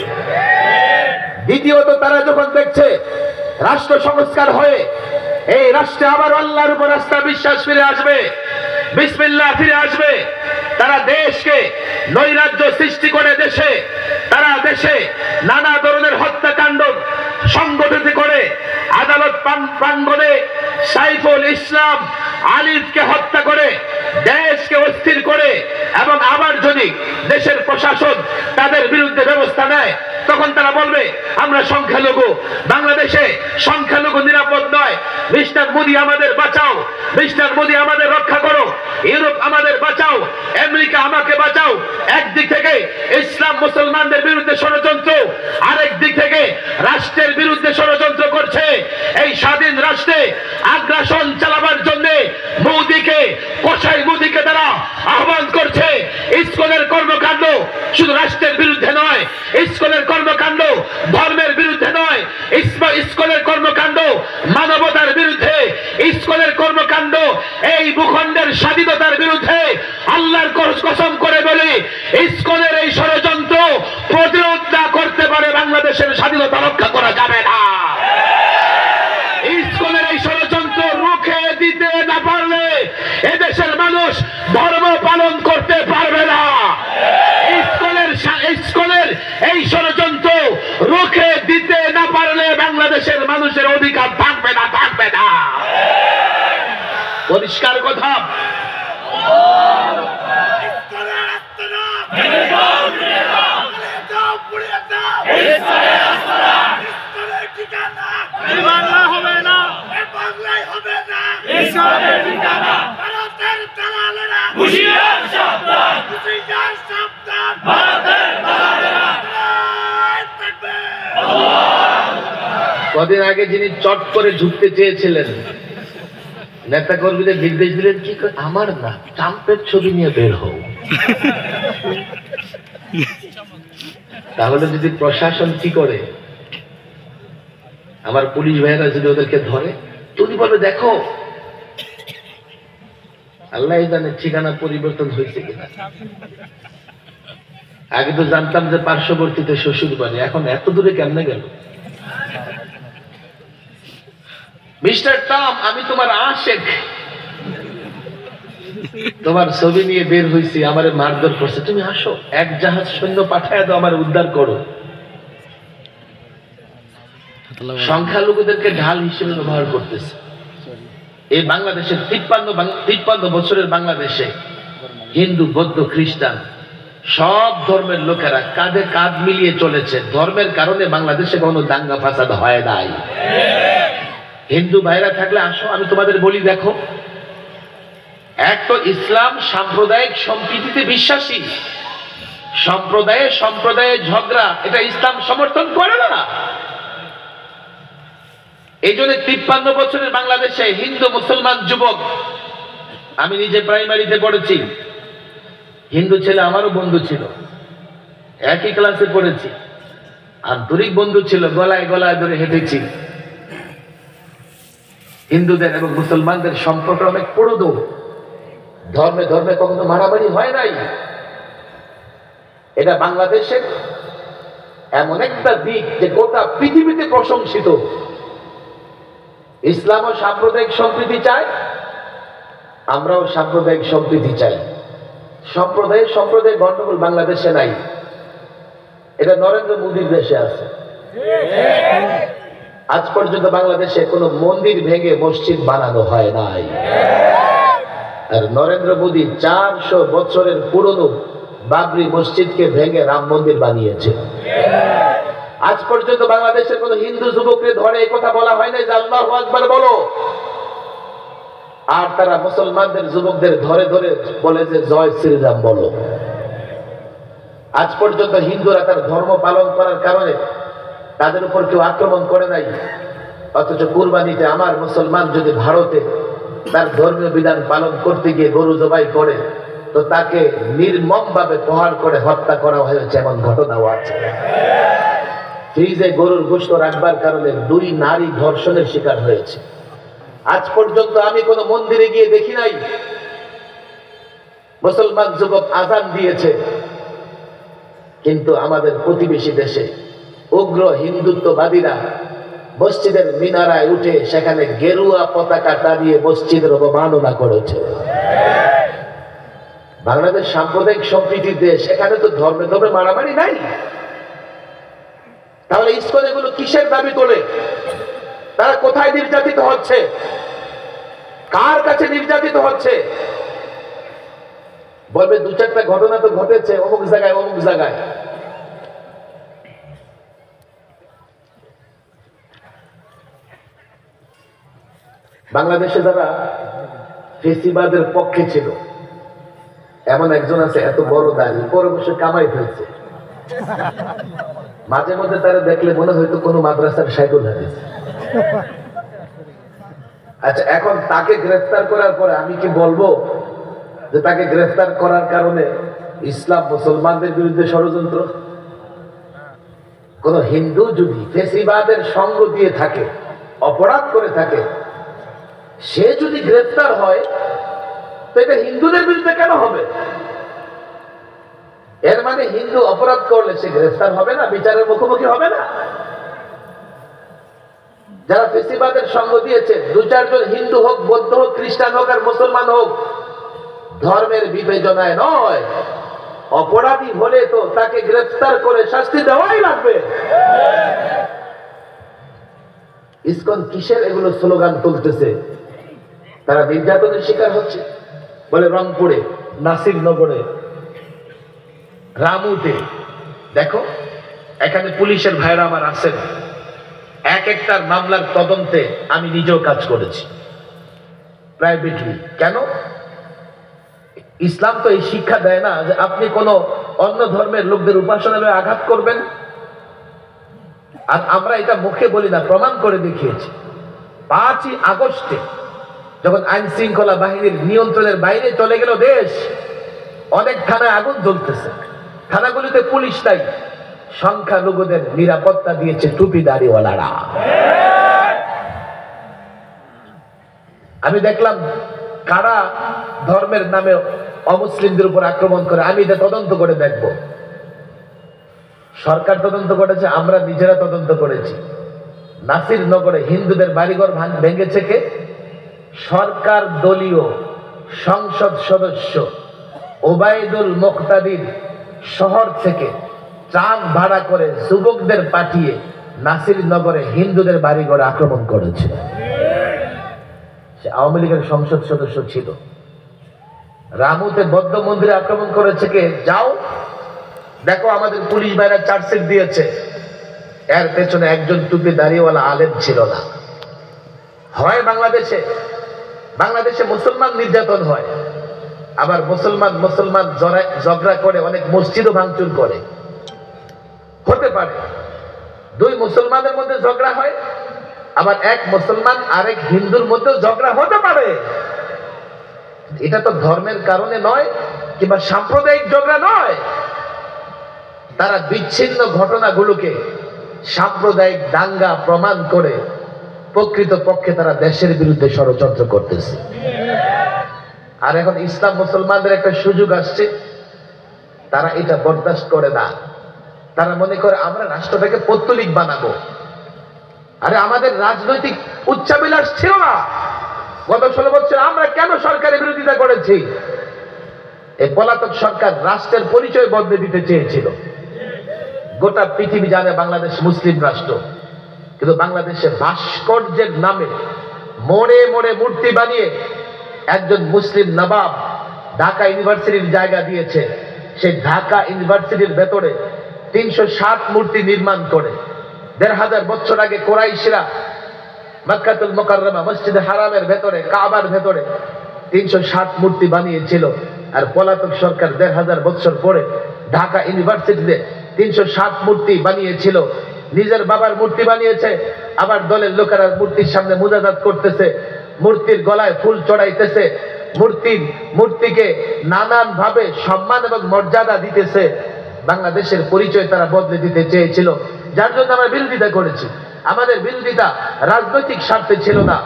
দ্বিতীয়ত, তারা যখন দেখছে রাষ্ট্র সংস্কার হয়ে এই রাষ্ট্রে আবার আল্লাহর উপর আস্থা বিশ্বাস ফিরে আসবে, বিসমিল্লাহ ফিরে আসবে, তারা দেশকে নৈরাজ্য সৃষ্টি করে তারা দেশে নানা ধরনের হত্যাকাণ্ড সংগঠিত করে আদালত প্রাঙ্গণে সাইফুল ইসলাম আলিফকে হত্যা করে দেশকে অস্থির করে, এবং আবার যদি দেশের প্রশাসন তাদের বিরুদ্ধে ব্যবস্থা নেয় তখন তারা বলবে আমরা সংখ্যালঘু, বাংলাদেশে সংখ্যালঘু নিরাপদ নয়, মিস্টার মোদি আমাদের বাঁচাও, মিস্টার মোদি আমাদের রক্ষা করো, ইউরোপ আমাদের বাঁচাও, আমেরিকা আমাকে বাঁচাও। একদিক থেকে ইসলাম মুসলমানদের বিরুদ্ধে ষড়যন্ত্র, আরেক দিক থেকে রাষ্ট্রের বিরুদ্ধে ষড়যন্ত্র করছে। এই স্বাধীন রাষ্ট্রে আগ্রাসন চালাবার জন্য মোদিকে, কসাই মোদিকে তারা আহ্বান করছে। ইসকনের কর্মকাণ্ড শুধু রাষ্ট্রের বিরুদ্ধে নয়, ইসকনের কর্মকাণ্ড ধর্মের বিরুদ্ধে নয়, ইসকনের কর্মকাণ্ড মানবতার বিরুদ্ধে, ইসকনের কর্মকাণ্ড এই ভূখণ্ডের স্বাধীনতার বিরুদ্ধে। আল্লাহর কসম করে বলি, ইসকনের এই ষড়যন্ত্র প্রতিরোধ না করতে পারে বাংলাদেশের স্বাধীনতা রক্ষা করা যাবে না। ইসকনের এই ষড়যন্ত্র রুখে দিতে না পারলে এদেশের মানুষ ধর্ম পালন করতে পারবে না। ইসকনের এই ষড়যন্ত্র রুখে দিতে না পারলে বাংলাদেশের মানুষের অধিকার থাকবে না, থাকবে না। পরিষ্কার কথা। কদিন আগে যিনি চট করে ঝুঁকতে চেয়েছিলেন, নেতা কর্মীদের নির্দেশ দিলেন কি আমার না, ট্রাম্পের ছবি নিয়ে বের হও। তাহলে যদি প্রশাসন কি করে, আমার পুলিশ ভাইয়েরা যদি ওদেরকে ধরে, তুমি বলবে দেখো আল্লাহ জানে ঠিকানা পরিবর্তন হয়েছে কিনা। আগে তো জানতাম যে পার্শ্ববর্তীতে শ্বশুর বাড়ি, এখন এত দূরে কেমনে গেল? মিস্টার ট্রাম্প, আমি তোমার আশেক, তোমার ছবি নিয়ে বের হয়েছি, আমারে মারধর করছে, তুমি আসো, এক জাহাজ সৈন্য পাঠায় দাও, আমার উদ্ধার করো। সংখ্যালঘুদেরকে ঢাল হিসেবে ব্যবহার করতেছে। এই বাংলাদেশের 53 বছরের বাংলাদেশে হিন্দু, বৌদ্ধ, খ্রিস্টান সব ধর্মের লোকেরা কাঁধে কাঁধ মিলিয়ে চলেছে। ধর্মের কারণে বাংলাদেশে কোনো দাঙ্গা ফাসাদ হয় নাই। হিন্দু ভাইরা থাকলে আসো, আমি তোমাদের বলি দেখো এক তো ইসলাম সাম্প্রদায়িক সম্প্রীতিতে বিশ্বাসী, সম্প্রদায়ে সম্প্রদায়ে ঝগড়া এটা ইসলাম সমর্থন করে না। এই জন্য 53 বছরের বাংলাদেশে হিন্দু মুসলমান যুবক, আমি নিজে প্রাইমারিতে পড়েছি, হিন্দু ছেলে আমারও বন্ধু ছিল, একই ক্লাসে পড়েছি, আন্তরিক বন্ধু ছিল, গলায় গলায় ধরে হেঁটেছি। হিন্দুদের এবং মুসলমানদের সম্পর্ক অনেক পুরনো, ধর্মে ধর্মে কখনো মারামারি হয় নাই। এটা বাংলাদেশের এমন একটা দিক যে গোটা পৃথিবীতে প্রশংসিত। ইসলামও সাম্প্রদায়িক সম্প্রীতি চায়, আমরাও সাম্প্রদায়িক সম্প্রীতি চাই। সম্প্রদায় গন্ডগোল বাংলাদেশে নাই, এটা নরেন্দ্র মোদীর দেশে আছে। আজ পর্যন্ত বাংলাদেশে কোনো মন্দির ভেঙে মসজিদ বানানো হয় নাই। আর নরেন্দ্র মোদী 400 বছরের পুরনো বাবরি মসজিদকে ভেঙে রাম মন্দির বানিয়েছে। আজ পর্যন্ত বাংলাদেশের কোন হিন্দু যুবককে ধরে এই কথা বলা হয় না যে আল্লাহু আকবার বলো, আর তারা মুসলমানদের যুবকদের ধরে ধরে বলে যে জয় শ্রীরাম বলো। আজ পর্যন্ত হিন্দুরা তার ধর্ম পালন করার কারণে তাদের উপর কেউ আক্রমণ করে নাই। অথচ কুরবানিতে আমার মুসলমান যদি ভারতে তার ধর্মীয় বিধান পালন করতে গিয়ে গরু জবাই করে, তো তাকে নির্মমভাবে প্রহার করে হত্যা করা হয়েছে, এমন ঘটনাও আছে। ফ্রিজে গরুর গোশত রাখবার কারণে 2 নারী ধর্ষণের শিকার হয়েছে। আজ পর্যন্ত আমি কোনো মন্দিরে গিয়ে দেখি নাই মুসলমান যুবক আযান দিয়েছে, কিন্তু আমাদের প্রতিবেশী দেশে উগ্র হিন্দুত্ববাদীরা মসজিদের মিনারায় উঠে সেখানে গেরুয়া পতাকা টানিয়ে মসজিদের অবমাননা করেছে। বাংলাদেশ সাম্প্রদায়িক সম্প্রীতির দেশ, এখানে তো ধর্মে ধর্মে মারামারি নাই। তাহলে ইসকন এগুলো কিসের দাবি তোলে? তারা কোথায় নির্যাতিত হচ্ছে, কার কাছে নির্যাতিত হচ্ছে? বলবে 2-4টা ঘটনা তো ঘটেছে অমুক জায়গায় অমুক জায়গায়। বাংলাদেশে যারা ফেসিবাদের পক্ষে ছিল, এমন একজন আছে এত বড় দাড়ি, পরে বসে কামাই ফেলছে। মাঝে মধ্যে তারা দেখলে মনে হয়তো কোনো মাদ্রাসার সাইকুল হাদিস। আচ্ছা, এখন তাকে গ্রেফতার করার পরে আমি কি বলবো যে তাকে গ্রেফতার করার কারণে ইসলাম মুসলমানদের বিরুদ্ধে ষড়যন্ত্র? কোন হিন্দু যদি ফেসিবাদের সঙ্গ দিয়ে থাকে, অপরাধ করে থাকে, সে যদি গ্রেফতার হয়, তো এটা হিন্দুদের বিরুদ্ধে কেন হবে? এর মানে হিন্দু অপরাধ করলে সে গ্রেফতার হবে না, বিচারের মুখোমুখি হবে না? যারা ফেসিবাদের সঙ্গ দিয়েছে, 2-4 জন হিন্দু হোক, বৌদ্ধ হোক, খ্রিস্টান হোক আর মুসলমান হোক, ধর্মের বিবেচনায় নয়, অপরাধী হলে তো তাকে গ্রেফতার করে শাস্তি দেওয়াই লাগবে। ইসকন কিসের এগুলো স্লোগান তুলতেছে? তারা নির্যাতনের শিকার হচ্ছে। বলে রংপুরে, নাসিরনগরে, রামুতে, দেখো এখানে পুলিশের ভাইরা আমার আছেন, এক একটার মামলার তদন্তে আমি নিজেও কাজ করেছি প্রাইভেটলি। কেন? ইসলাম তো এই শিক্ষা দেয় না যে আপনি কোন অন্য ধর্মের লোকদের উপাসনালয়ে আঘাত করবেন। আর আমরা এটা মুখে বলি না, প্রমাণ করে দেখিয়েছি। 5ই আগস্টে যখন আইন শৃঙ্খলা বাহিনীর নিয়ন্ত্রণের বাইরে চলে গেল দেশ, অনেক থানায় আগুন জ্বলতেছে, থানাগুলিতে পুলিশ নাই, সংখ্যালঘুদের নিরাপত্তা দিয়েছে টুপিদারিওয়ালারা। আমি দেখলাম কারা ধর্মের নামে অমুসলিমদের উপর আক্রমণ করে, আমি এটা তদন্ত করে দেখব। সরকার তদন্ত করেছে, আমরা নিজেরা তদন্ত করেছি। নাসিরনগরে হিন্দুদের বাড়িঘর ভেঙেছে কে? সরকার দলীয় সংসদ সদস্য ওবায়দুল মুক্তাদির শহর থেকে ট্রাক ভাড়া করে যুবকদের পাঠিয়ে নাসিরনগরে হিন্দুদের বাড়িঘরে আক্রমণ করেছে। সে আওয়ামী লীগের সংসদ সদস্য ছিল। রামুতে বৌদ্ধ মন্দিরে আক্রমণ করেছে কে? যাও দেখো, আমাদের পুলিশ ভাইরা চার্জশিট দিয়েছে। এর পেছনে একজন টুপি দাড়িওয়ালা আলেম ছিল না। হয় বাংলাদেশে মুসলমান নির্যাতন হয়, আবার মুসলমান মুসলমান ঝগড়া করে অনেক মসজিদও ভাঙচুর করে। হতে পারে দুই মুসলমানের মধ্যে ঝগড়া হয়, আবার এক মুসলমান আরেক হিন্দুর মধ্যেও ঝগড়া হতে পারে। এটা তো ধর্মের কারণে নয় কিংবা সাম্প্রদায়িক ঝগড়া নয়। তারা বিচ্ছিন্ন ঘটনাগুলোকে সাম্প্রদায়িক দাঙ্গা প্রমাণ করে প্রকৃতপক্ষে তারা দেশের বিরুদ্ধে ষড়যন্ত্র করতেছে। আর এখন ইসলাম মুসলমানদের একটা সুযোগ আসছে, তারা এটা বরদাস্ত করে না। তারা মনে করে আমরা রাষ্ট্রটাকে পৌত্তলিক বানাবো। আরে আমাদের রাজনৈতিক উচ্চাবিলাস ছিল না। গত 16 বছর আমরা কেন সরকারের বিরোধিতা করেছি? এই পলাতক সরকার রাষ্ট্রের পরিচয় বদলে দিতে চেয়েছিল। গোটা পৃথিবী জানে বাংলাদেশ মুসলিম রাষ্ট্র, কিন্তু বাংলাদেশে ভাস্কর্যের নামে মোড়ে মোড়ে মূর্তি বানিয়ে একজন মুসলিম নবাব ঢাকা ইউনিভার্সিটির জায়গা দিয়েছে। সেই ঢাকা ইউনিভার্সিটির ভেতরে 360 মূর্তি নির্মাণ করে 1500 বছর আগে কুরাইশরা মক্কাতুল মুকাররমা মসজিদে হারামের ভেতরে কাবার ভেতরে 360 মূর্তি বানিয়েছিল। আর পলাতক সরকার 1500 বছর পরে ঢাকা ইউনিভার্সিটিতে 360 মূর্তি বানিয়েছিল। নিজের বাবার মূর্তি বানিয়েছে, আবার দলের লোকেরা মূর্তির সামনে মুজাহাত করতেছে, মূর্তির গলায় ফুল চড়াইতেছে, মূর্তিকে নানান ভাবে সম্মান এবং মর্যাদা দিতেছে। বাংলাদেশের পরিচয় তারা বদলে দিতে চেয়েছিল, যার জন্য আমরা বিরোধিতা করেছি। আমাদের বিরোধিতা রাজনৈতিক স্বার্থে ছিল না।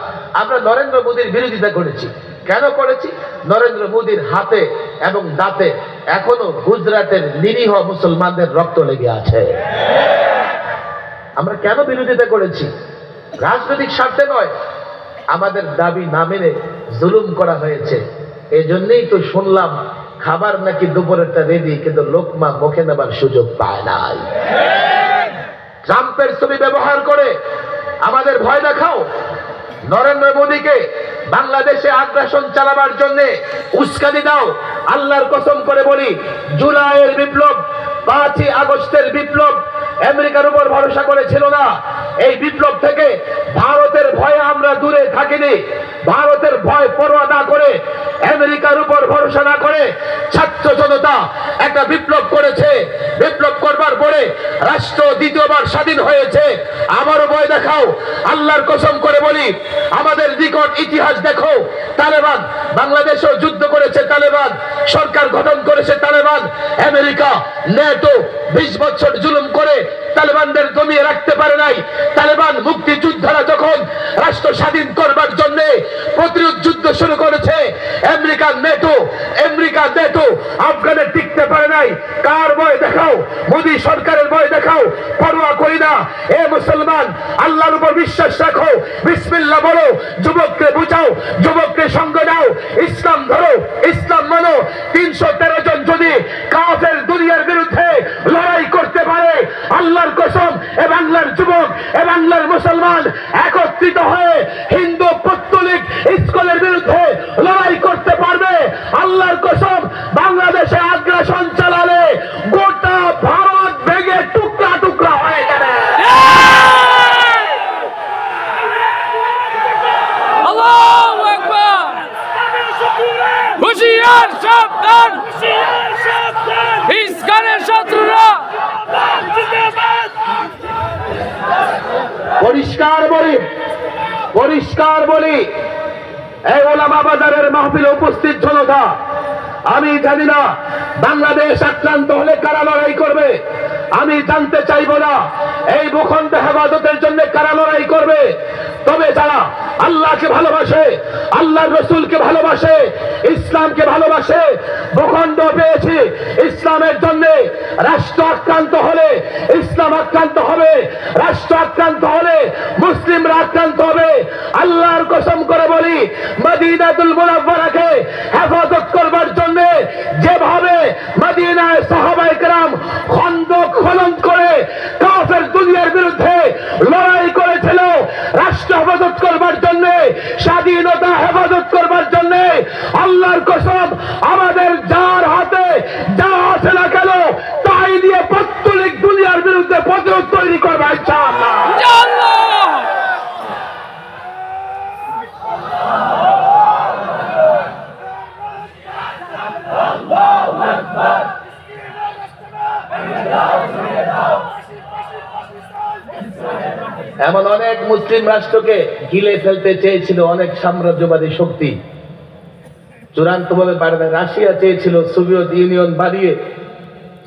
আমরা নরেন্দ্র মোদীর বিরোধিতা করেছি। কেন করেছি? নরেন্দ্র মোদীর হাতে এবং দাঁতে এখনো গুজরাটের নিরীহ মুসলমানদের রক্ত লেগে আছে। আমরা কেন বিরোধিতা করেছি? রাজনৈতিক স্বার্থে নয়। আমাদের দাবি না মেনে জুলুম করা হয়েছে। এই জন্যই তো শুনলাম খাবার নাকি দুপুরেরটা রেডি, কিন্তু লোকমা মুখে নেবার সুযোগ পায় নাই। ট্রাম্পের ছবি ব্যবহার করে আমাদের ভয় দেখাও। নরেন্দ্র মোদীকে বাংলাদেশে আগ্রাসন চালাবার জন্য উস্কানি দাও। আল্লাহর কসম করে বলি, জুলাইয়ের বিপ্লব, 5ই আগস্টের বিপ্লব আমেরিকার উপর ভরসা করেছিল না। এই বিপ্লব থেকে ভারতের ভয়ে আমরা দূরে থাকিনি। ভারতের ভয় পরোয়া না করে, আমেরিকার উপর ভরসা না করে ছাত্র জনতা একটা বিপ্লব করেছে। বিপ্লব করবার পরে রাষ্ট্র দ্বিতীয়বার স্বাধীন হয়েছে। আমারও ভয় দেখাও। আল্লাহর কসম করে বলি, আমাদের নিকট ইতিহাস দেখো। তালেবান বাংলাদেশেও যুদ্ধ করেছে, তালেবান সরকার গঠন করেছে, তালেবান আমেরিকা নেটো 20 বছর জুলুম করে তালেবানদের দমিয়ে রাখতে পারে নাই। তালেবান মুক্তিযোদ্ধারা যখন রাষ্ট্র স্বাধীন করবার জন্য প্রতিরোধ যুদ্ধ শুরু করেছে, আমেরিকা নেটো আফগানে টিকতে পারে নাই। কার ভয় দেখাও? মোদী সরকারের ভয় দেখাও। পরোয়া করি না। এ মুসলমান, আল্লাহর উপর বিশ্বাস রাখো, বিসমিল্লাহ বলো, যুবককে বুঝাও, যুবককে সঙ্গ দাও, ইসলাম ধরো, ইসলাম মানো। 313 জন যদি কাফের দুনিয়ার বিরুদ্ধে লড়াই করতে পারে, আল্লাহর কসম এ বাংলার যুবক, এ বাংলার মুসলমান একত্রিত হয়ে হিন্দু পৌত্তলিক স্কুলের বিরুদ্ধে লড়াই করতে পারবে। আল্লাহর কসম, বাংলাদেশে আগ্রাসন চালালে গোটা ভারত ভেঙে টুকরা টুকরা হয়ে যাবে। আল্লাহু আকবার। হুঁশিয়ার সাবধান, ইসলামের শত্রুরা। পরিষ্কার বলি, এই ওলামা বাজারের মাহফিলে উপস্থিত জনতা, আমি জানি না বাংলাদেশ আক্রান্ত হলে কারা লড়াই করবে। আমি জানতে চাইব না এই ভূখণ্ড হেফাজতের জন্য কারা লড়াই করবে। তবে যারা আল্লাহকে ভালোবাসে, আল্লাহর রসুলকে ভালোবাসে, ইসলামকে ভালোবাসে, ভূখণ্ড পেয়েছি ইসলামের জন্য। রাষ্ট্র আক্রান্ত হলে ইসলাম আক্রান্ত হবে, রাষ্ট্র আক্রান্ত হলে মুসলিমরা আক্রান্ত হবে। আল্লাহর কসম করে বলি, মদিনাতুল মুনাওয়ারাকে হেফাজত করবার জন্য যেভাবে মদিনায় সাহাবায়ে কেরাম খন্দক খনন করে কাফের দুনিয়ার বিরুদ্ধে লড়াই করেছিল, রাষ্ট্র হেফাজত করবার জন্য, স্বাধীনতা হেফাজত করবার জন্য, আল্লাহর কসম আমাদের যার হাতে যা আছে না কেন তাই দিয়ে পৌত্তলিক দুনিয়ার বিরুদ্ধে প্রতিরোধ তৈরি করবে ইনশাআল্লাহ। এমন অনেক মুসলিম রাষ্ট্রকে গিলে ফেলতে চেয়েছিল অনেক সাম্রাজ্যবাদী শক্তি, চূড়ান্ত ভাবে পারে না। রাশিয়া চেয়েছিল সোভিয়েত ইউনিয়ন বাড়িয়ে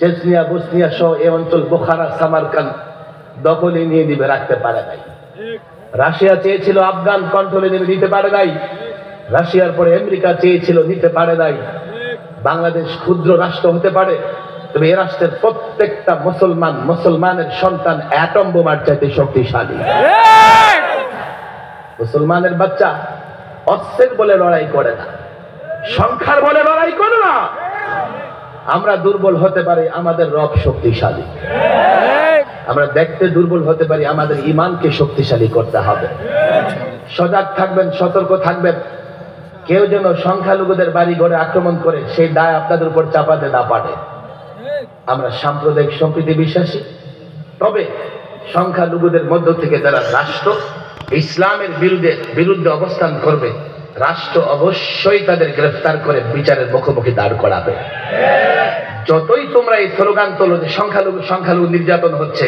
চেচনিয়া, বসনিয়া সহ এই অঞ্চল, বোখারা, সামারকান্দ দখলে নিয়ে দিবে, রাখতে পারে নাই। রাশিয়া চেয়েছিল আফগান কন্ট্রোলে নেবে, নিতে পারে নাই। রাশিয়ার পরে আমেরিকা চেয়েছিল, নিতে পারে নাই। বাংলাদেশ ক্ষুদ্র রাষ্ট্র হতে পারে, তবে এ রাষ্ট্রের প্রত্যেকটা মুসলমানের সন্তান অ্যাটম বোমার চাইতে শক্তিশালী। মুসলমানের বাচ্চা অস্ত্রের বলে লড়াই করে না, সংখ্যার বলে লড়াই করে না। আমরা দুর্বল হতে পারি, আমাদের রব শক্তিশালী। আমরা দেখতে দুর্বল হতে পারি, আমাদের ঈমানকে শক্তিশালী করতে হবে। সজাগ থাকবেন, সতর্ক থাকবেন। কেউ যেন সংখ্যালঘুদের বাড়ি ঘরে আক্রমণ করে সেই দায় আপনাদের উপর চাপাতে না পারে। আমরা সাম্প্রদায়িক সম্প্রীতি বিশ্বাসী, তবে সংখ্যালঘুদের মধ্য থেকে যারা রাষ্ট্র ইসলামের বিরুদ্ধে অবস্থান করবে, রাষ্ট্র অবশ্যই তাদের গ্রেফতার করে বিচারের মুখোমুখি দাঁড় করাবে। যতই তোমরা এই স্লোগান তোলো যে সংখ্যালঘু নির্যাতন হচ্ছে,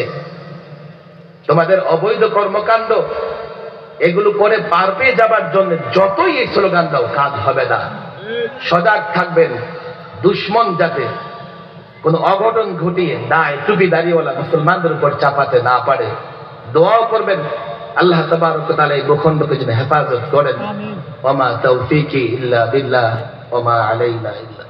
তোমাদের অবৈধ কর্মকাণ্ড এগুলো করে পার পেয়ে যাবার জন্য যতই এই স্লোগান দাও, কাজ হবে না। সজাগ থাকবেন, দুশ্মন যাতে কোনো অঘটন ঘটিয়ে দায় টুপি দাঁড়িয়েওয়ালা মুসলমানদের উপর চাপাতে না পারে। দোয়াও করবেন আল্লাহ তাবারক ওয়া তাআলা এই ভূখণ্ডকে যেন হেফাজত করেন। ওয়া মা তাওফীকি ইল্লা বিল্লাহ ওয়া মা আলাইনা ইল্লা